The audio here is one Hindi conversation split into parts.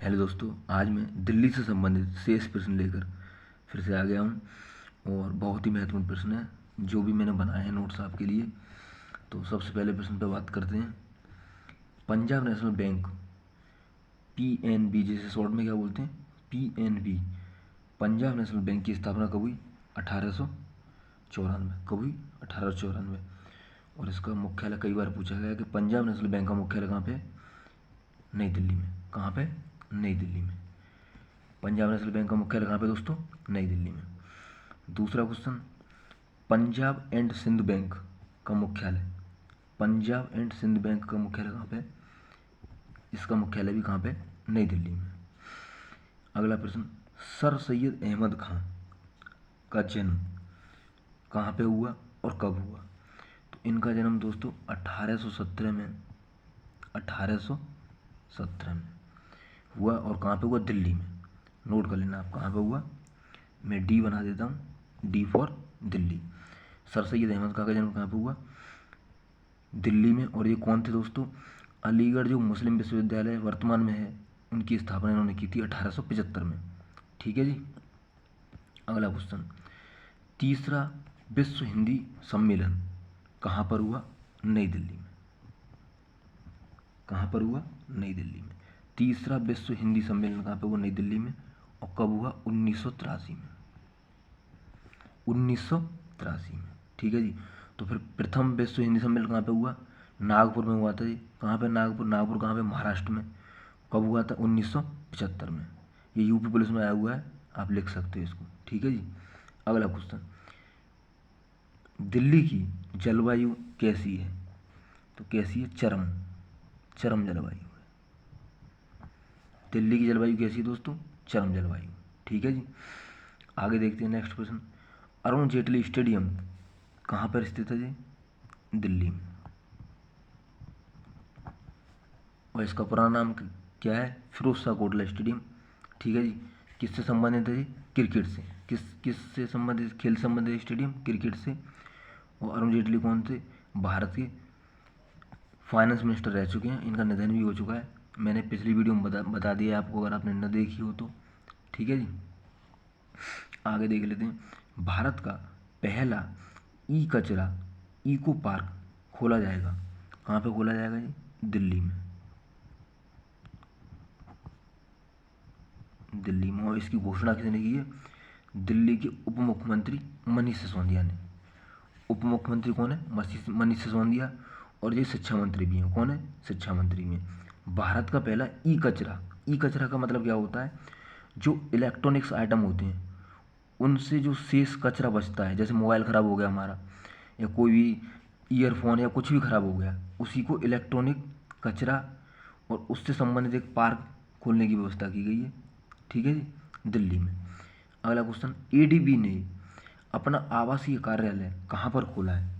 हेलो दोस्तों, आज मैं दिल्ली से संबंधित शेष प्रश्न लेकर फिर से आ गया हूँ और बहुत ही महत्वपूर्ण प्रश्न है जो भी मैंने बनाए हैं नोट्स आपके लिए। तो सबसे पहले प्रश्न पर बात करते हैं। पंजाब नेशनल बैंक पीएनबी, जैसे शॉर्ट में क्या बोलते हैं, पीएनबी, पंजाब नेशनल बैंक की स्थापना कब हुई? 1894। कब हुई? 1894। और इसका मुख्यालय कई बार पूछा गया है कि पंजाब नेशनल बैंक का मुख्यालय कहाँ पे है? नई दिल्ली में। कहाँ पे? नई दिल्ली में। पंजाब नेशनल बैंक का मुख्यालय कहाँ पे दोस्तों? नई दिल्ली में। दूसरा question, Punjab and Sind bank का मुख्यालय, पंजाब एंड सिंध बैंक का मुख्यालय कहाँ पे? इसका मुख्यालय भी कहाँ पे? नई दिल्ली में। अगला प्रश्न, सर सैयद अहमद खां का जन्म कहाँ पे हुआ और कब हुआ? तो इनका जन्म दोस्तों 1817 में, 1817 में हुआ। और कहाँ पे हुआ? दिल्ली में। नोट कर लेना आप कहाँ पे हुआ। मैं डी बना देता हूँ, D for Delhi. Sir Syed Ahmad Khan का जन्म कहाँ पे हुआ? दिल्ली में। और ये कौन थे दोस्तों? अलीगढ़ जो मुस्लिम विश्वविद्यालय वर्तमान में है, उनकी स्थापना इन्होंने की थी 1875 में। ठीक है जी। अगला क्वेश्चन, तीसरा विश्व हिंदी सम्मेलन कहाँ पर हुआ? नई दिल्ली में। कहाँ पर हुआ? नई दिल्ली में। तीसरा विश्व हिंदी सम्मेलन कहाँ पे हुआ? नई दिल्ली में। और कब हुआ? 1983 में। 1983 में। ठीक है जी। तो फिर प्रथम विश्व हिंदी सम्मेलन कहाँ पे हुआ? नागपुर में हुआ था जी। कहाँ पे? नागपुर। नागपुर कहाँ पे? महाराष्ट्र में। कब हुआ था? 1975 में। ये यूपी पुलिस में आया हुआ है, आप लिख सकते हो इसको। ठीक है जी। अगला क्वेश्चन, दिल्ली की जलवायु कैसी है? तो कैसी है? चरम, चरम जलवायु है। दिल्ली की जलवायु कैसी है दोस्तों? चरम जलवायु। ठीक है जी। आगे देखते हैं नेक्स्ट प्रश्न, अरुण जेटली स्टेडियम कहाँ पर स्थित है जी? दिल्ली में। और इसका पुराना नाम क्या है? फिरोज शाह कोटला स्टेडियम। ठीक है जी। किससे संबंधित है जी? क्रिकेट से। किससे संबंधित? खेल संबंधित स्टेडियम, क्रिकेट से। और अरुण जेटली कौन थे? भारत के फाइनेंस मिनिस्टर रह चुके हैं। इनका निधन भी हो चुका है, मैंने पिछली वीडियो में बता दिया आपको, अगर आपने न देखी हो तो। ठीक है जी। आगे देख लेते हैं, भारत का पहला ई कचरा इको पार्क खोला जाएगा। कहाँ पे खोला जाएगा जी? दिल्ली में। दिल्ली में। और इसकी घोषणा किसने की है? दिल्ली के उप मुख्यमंत्री मनीष सिसोदिया ने। उप मुख्यमंत्री कौन है? मनीष सिसोदिया। और ये शिक्षा मंत्री भी हैं। कौन है? शिक्षा मंत्री भी हैं। भारत का पहला ई कचरा, ई कचरा का मतलब क्या होता है? जो इलेक्ट्रॉनिक्स आइटम होते हैं उनसे जो शेष कचरा बचता है, जैसे मोबाइल ख़राब हो गया हमारा, या कोई भी ईयरफोन या कुछ भी ख़राब हो गया, उसी को इलेक्ट्रॉनिक कचरा और उससे संबंधित एक पार्क खोलने की व्यवस्था की गई है। ठीक है जी, दिल्ली में। अगला क्वेश्चन, एडीबी ने अपना आवासीय कार्यालय कहाँ पर खोला है?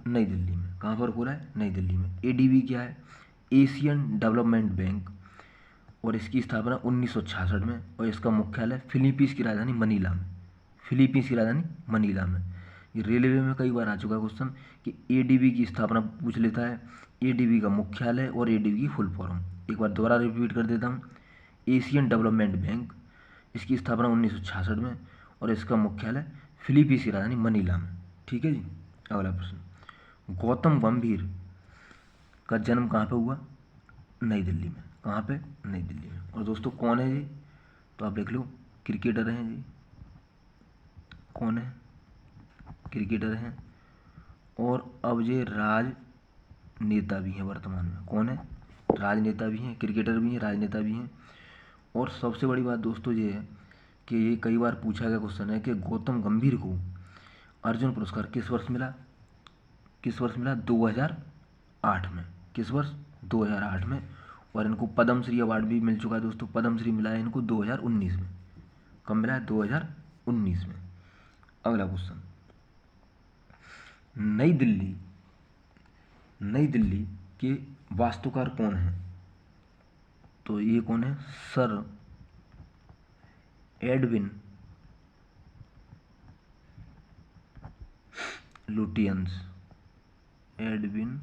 नई दिल्ली में। कहाँ पर खोला है? नई दिल्ली में। एडीबी क्या है? Asian development bank. और इसकी स्थापना 1966 में। और इसका मुख्यालय फिलीपींस की राजधानी मनीला में। फिलीपींस की राजधानी मनीला में। ये रेलवे में कई बार आ चुका है क्वेश्चन कि एडीबी की स्थापना पूछ लेता है, एडीबी का मुख्यालय और एडीबी की फुल फॉर्म। एक बार दोबारा रिपीट कर देता हूँ, एशियन डेवलपमेंट बैंक, इसकी स्थापना 1966 में। और इसका मुख्यालय फिलीपींस की राजधानी मनीला में। ठीक है जी। अगला प्रश्न, गौतम गंभीर का जन्म कहाँ पे हुआ? नई दिल्ली में। कहाँ पे? नई दिल्ली में। और दोस्तों कौन है जी? तो आप देख लो, क्रिकेटर हैं जी। कौन है? क्रिकेटर हैं। और अब ये राजनेता भी हैं वर्तमान में। कौन है? राजनेता भी हैं, क्रिकेटर भी हैं, राजनेता भी हैं। और सबसे बड़ी बात दोस्तों ये है कि ये कई बार पूछा गया क्वेश्चन है कि गौतम गंभीर को अर्जुन पुरस्कार किस वर्ष मिला? किस वर्ष मिला? 2008 में। किस वर्ष? 2008 में। और इनको पद्मश्री अवार्ड भी मिल चुका है दोस्तों। पद्मश्री मिला है इनको 2019 में। कब मिला है? 2019 में। अगला क्वेश्चन, नई दिल्ली, नई दिल्ली के वास्तुकार कौन हैं? तो ये कौन है? Sir Edwin Lutyens. Edwin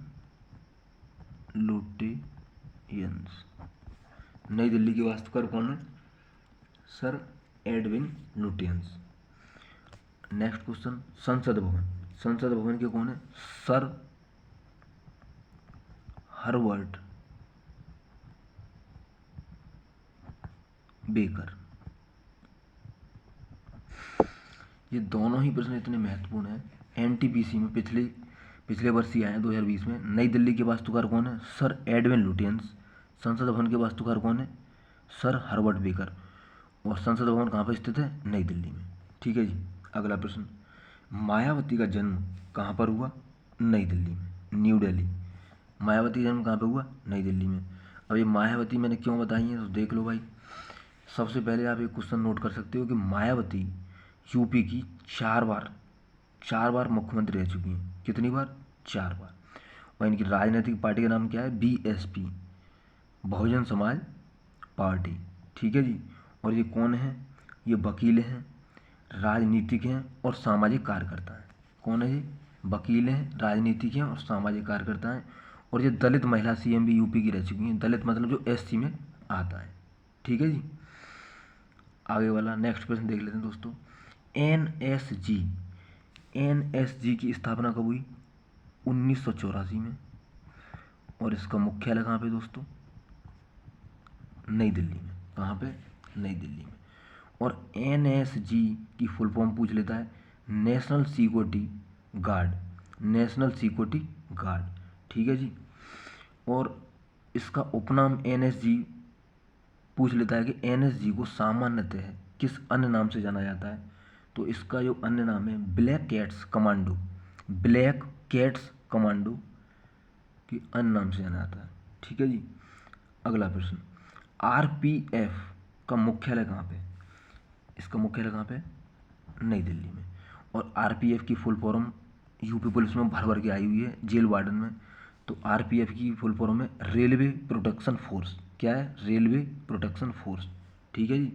Lutyens नई दिल्ली के वास्तुकार कौन है? Sir Edwin Lutyens. Next question, संसद भवन। संसद भवन के कौन है? Sir Herbert baker. ये दोनों ही प्रश्न इतने महत्वपूर्ण हैं, एनटीपीसी में पिछले वर्ष ही आए हैं 2020 में। नई दिल्ली के वास्तुकार कौन है? Sir Edwin Lutyens. संसद भवन के वास्तुकार कौन है? Sir Herbert baker. और संसद भवन कहाँ पर स्थित है? नई दिल्ली में। ठीक है जी। अगला प्रश्न, मायावती का जन्म कहाँ पर हुआ? नई दिल्ली में, न्यू दिल्ली। मायावती का जन्म कहाँ पर हुआ? नई दिल्ली में। अब ये मायावती मैंने क्यों बताई है तो देख लो भाई। सबसे पहले आप एक क्वेश्चन नोट कर सकते हो कि मायावती यूपी की चार बार मुख्यमंत्री रह चुकी हैं। कितनी बार? 4 बार। और इनकी राजनीतिक पार्टी का नाम क्या है? BSP, Bahujan Samaj party. ठीक है जी। और ये कौन है? ये वकील हैं, राजनीतिक हैं और सामाजिक कार्यकर्ता हैं। कौन है ये? वकील हैं, राजनीतिक हैं और सामाजिक कार्यकर्ता हैं। और ये दलित महिला सीएम भी यूपी की रह चुकी हैं। दलित मतलब जो एससी में आता है। ठीक है जी। आगे वाला नेक्स्ट प्रश्न देख लेते हैं दोस्तों। एनएसजी की स्थापना कब हुई? 1984 में। और इसका मुख्यालय कहाँ पे दोस्तों? नई दिल्ली में। कहाँ पे? नई दिल्ली में। और एनएसजी की फुल फॉर्म पूछ लेता है, national security guard. National security guard. ठीक है जी। और इसका उपनाम एनएसजी पूछ लेता है कि एनएसजी को सामान्यतः किस अन्य नाम से जाना जाता है? तो इसका जो अन्य नाम है black cats commando. Black cats commando के अन्य नाम से जाना जाता है। ठीक है जी। अगला प्रश्न, आरपीएफ का मुख्यालय कहाँ पे? इसका मुख्यालय कहाँ पे? नई दिल्ली में। और आरपीएफ की फुल फॉर्म यूपी पुलिस में भर भर के आई हुई है जेल वार्डन में। तो आरपीएफ की फुल फॉर्म है रेलवे प्रोटेक्शन फोर्स। क्या है? Railway protection force. ठीक है जी।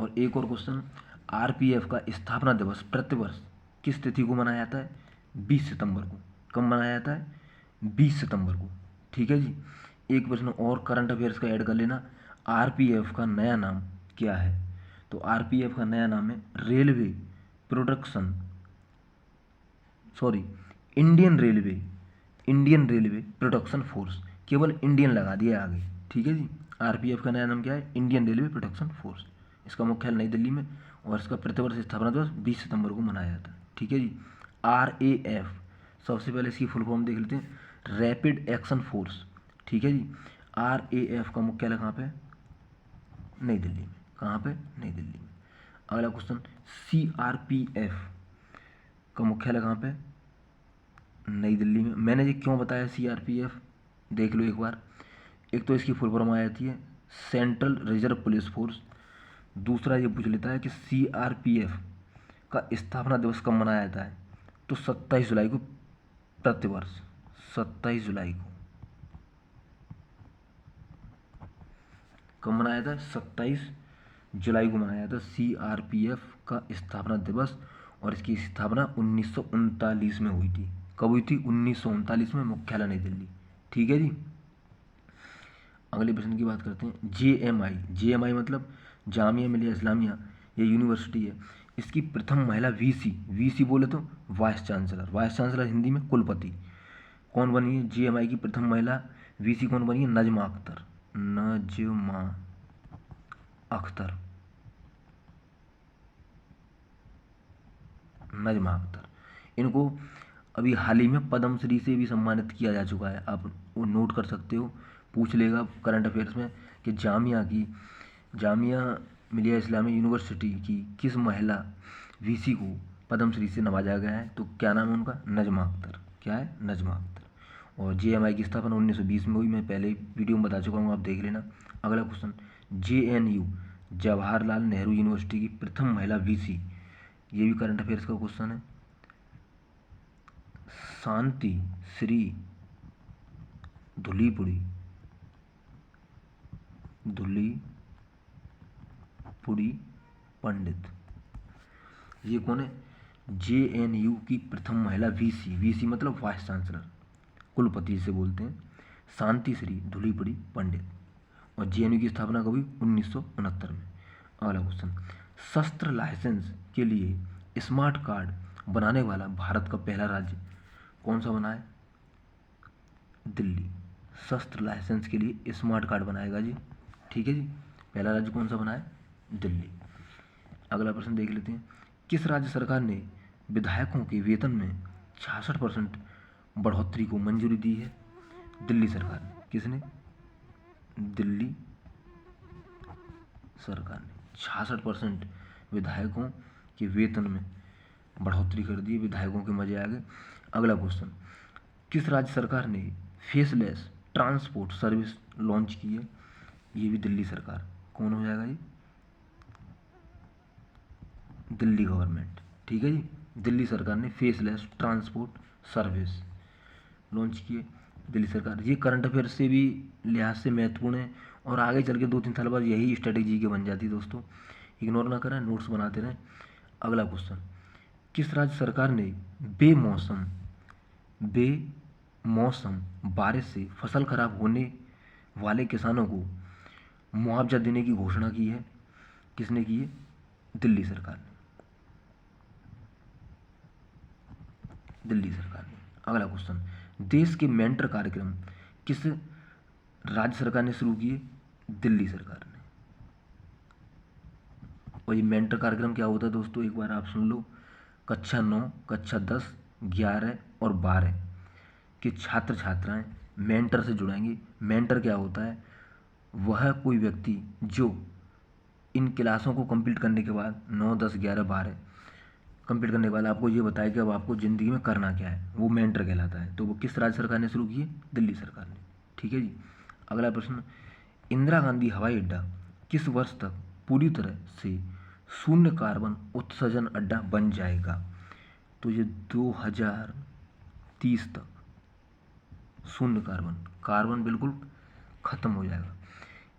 और एक और क्वेश्चन, आरपीएफ का स्थापना दिवस प्रतिवर्ष किस तिथि को मनाया जाता है? 20 सितंबर को। कब मनाया जाता है? 20 सितंबर को। ठीक है जी। एक प्रश्न और करंट अफेयर्स का ऐड कर लेना, आरपीएफ का नया नाम क्या है? तो आरपीएफ का नया नाम है railway protection sorry Indian railway protection force. केवल इंडियन लगा दिया आगे। ठीक है जी। आरपीएफ का नया नाम क्या है? Indian railway protection force. इसका मुख्यालय नई दिल्ली में और इसका प्रतिवर्ष स्थापना दिवस 20 सितंबर को मनाया जाता है। ठीक है जी। आरएएफ, सबसे पहले इसकी फुल फॉर्म देख लेते हैं, रैपिड एक्शन फोर्स। ठीक है जी। आरएएफ का मुख्यालय कहाँ पे? नई दिल्ली में। कहाँ पे? नई दिल्ली में। अगला क्वेश्चन, सीआरपीएफ का मुख्यालय कहाँ पे? नई दिल्ली में। मैंने ये क्यों बताया सीआरपीएफ, देख लो एक बार। एक तो इसकी फुल फॉर्म आ जाती है सेंट्रल रिजर्व पुलिस फोर्स। दूसरा ये पूछ लेता है कि सीआरपीएफ का स्थापना दिवस कब मनाया जाता है? तो 27 जुलाई को प्रतिवर्ष। 27 जुलाई को कब मनाया जाता है? 27 जुलाई को मनाया जाता है सीआरपीएफ का स्थापना दिवस। और इसकी स्थापना 1939 में हुई थी। कब हुई थी? 1939 में, मुख्यालय नई दिल्ली। ठीक है जी। अगले प्रश्न की बात करते हैं, जेएमआई। जेएमआई मतलब जामिया मिलिया इस्लामिया, ये यूनिवर्सिटी है। इसकी प्रथम महिला वीसी, वीसी बोले तो vice chancellor. Vice chancellor Hindi में कुलपति कौन बनी है? जेएमआई की प्रथम महिला वीसी कौन बनी है? नजमा अख्तर। नजमा अख्तर। नजमा अख्तर। इनको अभी हाल ही में पद्मश्री से भी सम्मानित किया जा चुका है। आप वो नोट कर सकते हो, पूछ लेगा करंट अफेयर्स में कि जामिया मिलिया इस्लामिया यूनिवर्सिटी की किस महिला वीसी को पद्मश्री से नवाजा गया है? तो क्या नाम है उनका? नजमा अख्तर। क्या है? नजमा अख्तर। और जेएमआई की स्थापना 1920 में हुई। मैं पहले वीडियो में बता चुका हूँ, आप देख लेना। अगला question, JNU Jawaharlal Nehru university की प्रथम महिला वीसी, ये भी करंट अफेयर्स का क्वेश्चन है। शांति श्री धुलीपुड़ी पंडित, ये कौन है? जेएनयू की प्रथम महिला वीसी। वीसी मतलब वाइस चांसलर, कुलपति से बोलते हैं, शांति श्री धुलीपुड़ी पंडित। और जेएनयू की स्थापना कभी 1969 में। अगला क्वेश्चन, शस्त्र लाइसेंस के लिए स्मार्ट कार्ड बनाने वाला भारत का पहला राज्य कौन सा बना है? दिल्ली। शस्त्र लाइसेंस के लिए स्मार्ट कार्ड बनाएगा जी, ठीक है जी। पहला राज्य कौन सा बना है? दिल्ली। अगला प्रश्न देख लेते हैं, किस राज्य सरकार ने विधायकों के वेतन में 66% बढ़ोतरी को मंजूरी दी है? दिल्ली सरकार ने। किसने? दिल्ली सरकार ने 66% विधायकों के वेतन में बढ़ोतरी कर दी, विधायकों के मजे आ गए। अगला क्वेश्चन, किस राज्य सरकार ने फेसलेस ट्रांसपोर्ट सर्विस लॉन्च की है? ये भी दिल्ली सरकार। कौन हो जाएगा ये? दिल्ली गवर्नमेंट, ठीक है जी। दिल्ली सरकार ने फेसलेस ट्रांसपोर्ट सर्विस लॉन्च की है, दिल्ली सरकार। ये करंट अफेयर से भी लिहाज से महत्वपूर्ण है और आगे चल के 2-3 साल बाद यही स्ट्रेटेजी के बन जाती है दोस्तों। इग्नोर ना करें, नोट्स बनाते रहें। अगला क्वेश्चन, किस राज्य सरकार ने बेमौसम बारिश से फसल खराब होने वाले किसानों को मुआवजा देने की घोषणा की है? किसने की है? दिल्ली सरकार ने। दिल्ली सरकार ने। अगला क्वेश्चन, देश के मेंटर कार्यक्रम किस राज्य सरकार ने शुरू किए? दिल्ली सरकार ने। और ये मेंटर कार्यक्रम क्या होता है दोस्तों, एक बार आप सुन लो। कक्षा 9, कक्षा 10, 11 और 12 के छात्र छात्राएं मेंटर से जुड़ेंगे। मेंटर क्या होता है? वह कोई व्यक्ति जो इन क्लासों को कंप्लीट करने के बाद 9, 10, 11, 12 कंप्लीट करने के बाद आपको ये बताया कि अब आपको ज़िंदगी में करना क्या है, वो मेंटर कहलाता है। तो वो किस राज्य सरकार ने शुरू की है? दिल्ली सरकार ने, ठीक है जी। अगला प्रश्न, इंदिरा गांधी हवाई अड्डा किस वर्ष तक पूरी तरह से शून्य कार्बन उत्सर्जन अड्डा बन जाएगा? तो ये 2030 तक शून्य कार्बन बिल्कुल खत्म हो जाएगा।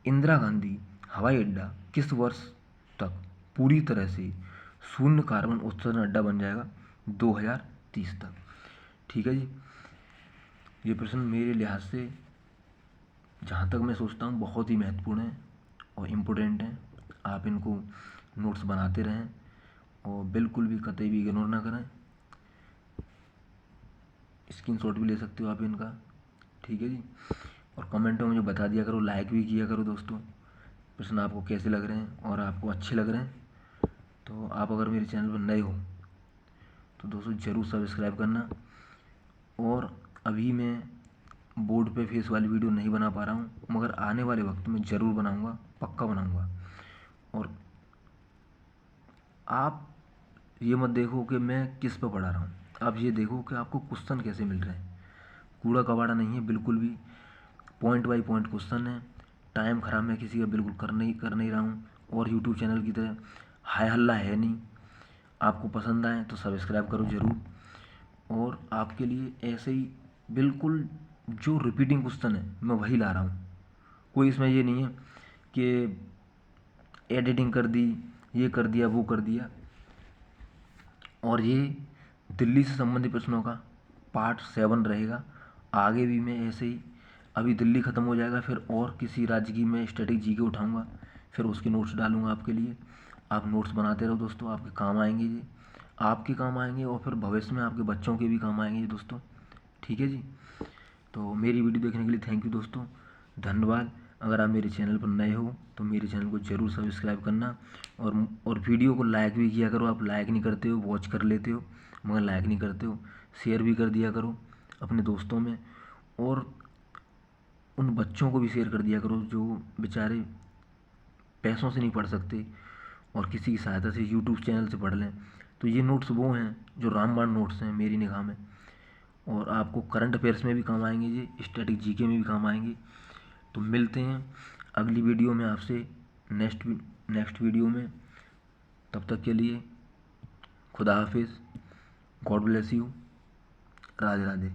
इंदिरा गांधी हवाई अड्डा किस वर्ष तक पूरी तरह से शून्य कार्बन उत्सर्जन अड्डा बन जाएगा? 2030 तक, ठीक है जी। ये प्रश्न मेरे लिहाज से, जहाँ तक मैं सोचता हूँ, बहुत ही महत्वपूर्ण है और इम्पोर्टेंट है। आप इनको नोट्स बनाते रहें और बिल्कुल भी कतई भी इग्नोर ना करें। स्क्रीनशॉट भी ले सकते हो आप इनका, ठीक है जी। और कमेंटों में मुझे बता दिया करो, लाइक भी किया करो दोस्तों, प्रश्न आपको कैसे लग रहे हैं और आपको अच्छे लग रहे हैं। तो आप अगर मेरे चैनल पर नए हो तो दोस्तों ज़रूर सब्सक्राइब करना। और अभी मैं बोर्ड पे फेस वाली वीडियो नहीं बना पा रहा हूँ, मगर आने वाले वक्त में ज़रूर बनाऊँगा, पक्का बनाऊँगा। और आप ये मत देखो कि मैं किस पे पढ़ा रहा हूँ, आप ये देखो कि आपको क्वेश्चन कैसे मिल रहे हैं। कूड़ा कबाड़ा नहीं है बिल्कुल भी, पॉइंट बाय पॉइंट क्वेश्चन है। टाइम ख़राब मैं किसी का बिल्कुल कर नहीं रहा हूँ। और यूट्यूब चैनल की तरह हाय हल्ला है नहीं। आपको पसंद आए तो सब्सक्राइब करो ज़रूर। और आपके लिए ऐसे ही बिल्कुल जो रिपीटिंग क्वेश्चन है मैं वही ला रहा हूँ। कोई इसमें ये नहीं है कि एडिटिंग कर दी, ये कर दिया, वो कर दिया। और ये दिल्ली से संबंधित प्रश्नों का पार्ट 7 रहेगा। आगे भी मैं ऐसे ही, अभी दिल्ली ख़त्म हो जाएगा फिर और किसी राज्य की मैं स्टैटिक जीके उठाऊंगा, फिर उसके नोट्स डालूंगा आपके लिए। आप नोट्स बनाते रहो दोस्तों, आपके काम आएंगे ये, आपके काम आएंगे और फिर भविष्य में आपके बच्चों के भी काम आएंगे ये दोस्तों, ठीक है जी। तो मेरी वीडियो देखने के लिए थैंक यू दोस्तों, धन्यवाद। अगर आप मेरे चैनल पर नए हो तो मेरे चैनल को ज़रूर सब्सक्राइब करना। और वीडियो को लाइक भी किया करो। आप लाइक नहीं करते हो, वॉच कर लेते हो मगर लाइक नहीं करते हो। शेयर भी कर दिया करो अपने दोस्तों में, और उन बच्चों को भी शेयर कर दिया करो जो बेचारे पैसों से नहीं पढ़ सकते और किसी की सहायता से यूट्यूब चैनल से पढ़ लें। तो ये नोट्स वो हैं जो रामबाण नोट्स हैं मेरी निगाह में, और आपको करंट अफेयर्स में भी काम आएंगे, ये स्टैटिक जीके में भी काम आएंगे। तो मिलते हैं अगली वीडियो में आपसे, नेक्स्ट वीडियो में। तब तक के लिए खुदा हाफिज़, God bless you, Radhe Radhe.